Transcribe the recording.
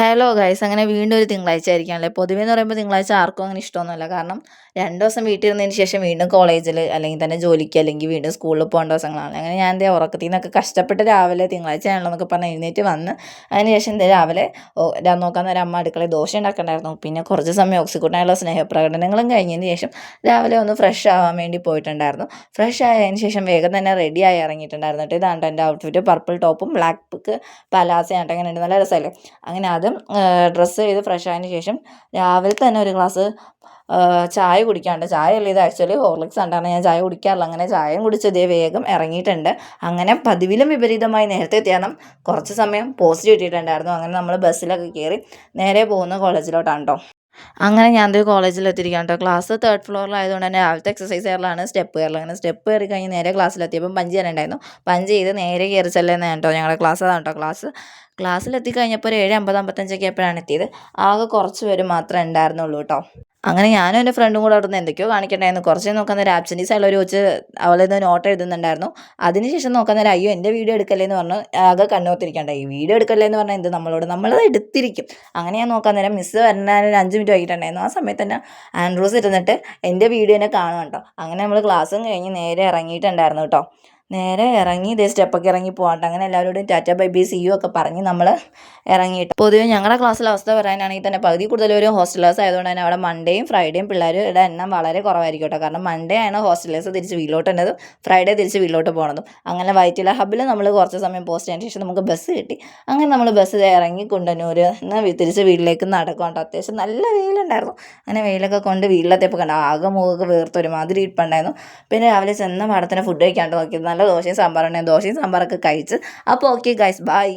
Hello guys, അങ്ങനെ വീണ്ടും ഒരു തിങ്കളാഴ്ച ആയിരിക്കാമല്ലേ. പൊതുവേ എന്ന് പറയുമ്പോൾ തിങ്കളാഴ്ച ആർക്കും അങ്ങനെ ഇഷ്ടമൊന്നുമില്ല. കാരണം 2 ദിവസം വീട്ടിൽ ഇരുന്നതിന് ശേഷം വീണ്ടും കോളേജിൽ അല്ലെങ്കിൽ തന്നെ ജോലിക്ക് അല്ലെങ്കിൽ വീണ്ടും സ്കൂളിൽ പോകേണ്ട ദിവസങ്ങളാണ്. അങ്ങനെ ഞാൻ എൻ്റെ ഉറക്കത്തിൽ നിന്നൊക്കെ കഷ്ടപ്പെട്ട് രാവിലെ തിങ്കളാഴ്ച ആണല്ലോ എന്നൊക്കെ പറഞ്ഞ് എഴുന്നേറ്റ് വന്ന് അതിന് ശേഷം രാവിലെ നോക്കാൻ നേരം അമ്മ അടുക്കളയിൽ ദോശ ഉണ്ടാക്കണ്ടായിരുന്നു. പിന്നെ കുറച്ച് സമയം ഓക്സിക്കൂട്ടിനായുള്ള സ്നേഹപ്രകടനങ്ങളും കഴിഞ്ഞതിന് ശേഷം രാവിലെ ഒന്ന് ഫ്രഷ് ആവാൻ വേണ്ടി പോയിട്ടുണ്ടായിരുന്നു. ഫ്രഷ് ആയതിന് ശേഷം വേഗം തന്നെ റെഡിയായി ഇറങ്ങിയിട്ടുണ്ടായിരുന്നു. ഇതാണ് എൻ്റെ ഔട്ട്ഫിറ്റ്. പർപ്പിൾ ടോപ്പും ബ്ലാക്ക് പലാസയായിട്ട് അങ്ങനെ ഉണ്ട്, നല്ല രസമല്ലേ. അങ്ങനെ അതും ഡ്രസ്സ് ചെയ്ത് ഫ്രഷ് ആയതിന് ശേഷം രാവിലെ തന്നെ ഒരു ഗ്ലാസ് ചായ കുടിക്കാണ്ട്. ചായ അല്ല, ഇത് ആക്ച്വലി ഹോർലിക്സ് ഉണ്ടാണ്. ഞാൻ ചായ കുടിക്കാറില്ല. അങ്ങനെ ചായയും കുടിച്ച് ഇതേ വേഗം ഇറങ്ങിയിട്ടുണ്ട്. അങ്ങനെ പതിവിലും വിപരീതമായി നേരത്തെ എത്തിയാലും കുറച്ച് സമയം പോസ്റ്റ് കിട്ടിയിട്ടുണ്ടായിരുന്നു. അങ്ങനെ നമ്മൾ ബസ്സിലൊക്കെ കയറി നേരെ പോകുന്ന കോളേജിലോട്ടാണ് കേട്ടോ. അങ്ങനെ ഞാൻ കോളേജിലെത്തിയിരിക്കുകയാണ് കേട്ടോ. ക്ലാസ് 3rd ഫ്ലോറിലായതുകൊണ്ട് തന്നെ രാവിലത്തെ എക്സസൈസ് കയറലാണ് സ്റ്റെപ്പ് കയറൽ. അങ്ങനെ സ്റ്റെപ്പ് കയറി കഴിഞ്ഞ് നേരെ ക്ലാസ്സിലെത്തിയപ്പം പഞ്ച് ചെയ്യാനുണ്ടായിരുന്നു. പഞ്ച് ചെയ്ത് നേരെ കയറി ചെല്ലുന്നതാണ് കേട്ടോ ഞങ്ങളുടെ ക്ലാസ്. അതാണ് കേട്ടോ ക്ലാസ്സിലെത്തി കഴിഞ്ഞപ്പോൾ ഒരു 7:50-55 എപ്പോഴാണ് എത്തിയത്. ആകെ കുറച്ച് പേര് മാത്രമേ ഉണ്ടായിരുന്നുള്ളൂ കേട്ടോ. അങ്ങനെ ഞാനും എൻ്റെ ഫ്രണ്ടും കൂടെ അവിടുന്ന് എന്തൊക്കെയോ കാണിക്കണ്ടായിരുന്നു. കുറച്ച് നോക്കാൻ നേരം ആബ്സെൻറ്റീസ് ഉള്ളവർ വെച്ച് അവളിന്ന് നോട്ട് എഴുതുന്നുണ്ടായിരുന്നു. അതിനുശേഷം നോക്കാൻ നേരം അയ്യോ എൻ്റെ വീഡിയോ എടുക്കല്ലേ എന്ന് പറഞ്ഞ് ആകെ കണ്ണോത്തിരിക്കണ്ടായി. വീഡിയോ എടുക്കല്ലേ എന്ന് പറഞ്ഞാൽ എന്ത് നമ്മളത് എടുത്തിരിക്കും. അങ്ങനെ ഞാൻ നോക്കാൻ നേരം മിസ്സ് വരാൻ ഒരു 5 മിനിറ്റ് വൈകിട്ടുണ്ടായിരുന്നു. ആ സമയത്ത് തന്നെ ആൻഡ്രൂസ് ഇരുന്നിട്ട് എൻ്റെ വീഡിയോനെ കാണും കേട്ടോ. അങ്ങനെ നമ്മൾ ക്ലാസ്സും കഴിഞ്ഞ് നേരെ ഇറങ്ങിയിട്ടുണ്ടായിരുന്നു കേട്ടോ. നേരെ ഇറങ്ങി ഇതേ സ്റ്റെപ്പൊക്കെ ഇറങ്ങി പോകട്ടെ. അങ്ങനെ എല്ലാവരോടും tata bye bye see you ഒക്കെ പറഞ്ഞ് നമ്മൾ ഇറങ്ങിയിട്ട്. പൊതുവേ ഞങ്ങളുടെ ക്ലാസ്സിലെ അവസ്ഥ പറയാനാണെങ്കിൽ തന്നെ പകുതി കൂടുതലൊരു ഹോസ്റ്റലേഴ്സ് ആയതുകൊണ്ട് തന്നെ അവിടെ മൺഡേയും ഫ്രൈഡേയും പിള്ളേരുടെ എണ്ണം വളരെ കുറവായിരിക്കും കേട്ടോ. കാരണം മൺഡേ ആണ് ഹോസ്റ്റലേഴ്സ് തിരിച്ച് വീട്ടിലോട്ട് വന്നതും ഫ്രൈഡേ തിരിച്ച് വീട്ടിലോട്ട് പോകണതും. അങ്ങനെ വൈറ്റില ഹബ്ബിൽ നമ്മൾ കുറച്ച് സമയം പോസ്റ്റ് ചെയ്തതിന് ശേഷം നമുക്ക് ബസ് കിട്ടി. അങ്ങനെ നമ്മൾ ബസ് ഇറങ്ങി കുണ്ടന്നൂർ തിരിച്ച് വീട്ടിലേക്ക് നടക്കും കേട്ടോ. അത്യാവശ്യം നല്ല വെയിലുണ്ടായിരുന്നു. അങ്ങനെ വെയിലൊക്കെ കൊണ്ട് വീട്ടിലെത്തിയപ്പോൾ കണ്ട ആകെ മുഖമൊക്കെ വീർത്തൊരുമാതിരി ഇരിപ്പുണ്ടായിരുന്നു. പിന്നെ രാവിലെ ചെന്ന പാടത്തിന് ഫുഡ് കഴിക്കാണ്ട് നോക്കിയത് നല്ല ദോശയും സാമ്പാറുണ്ടായിരുന്നു. ദോശയും സാമ്പാറൊക്കെ കഴിച്ച്. അപ്പോൾ ഓക്കെ ഗൈസ്, ബൈ.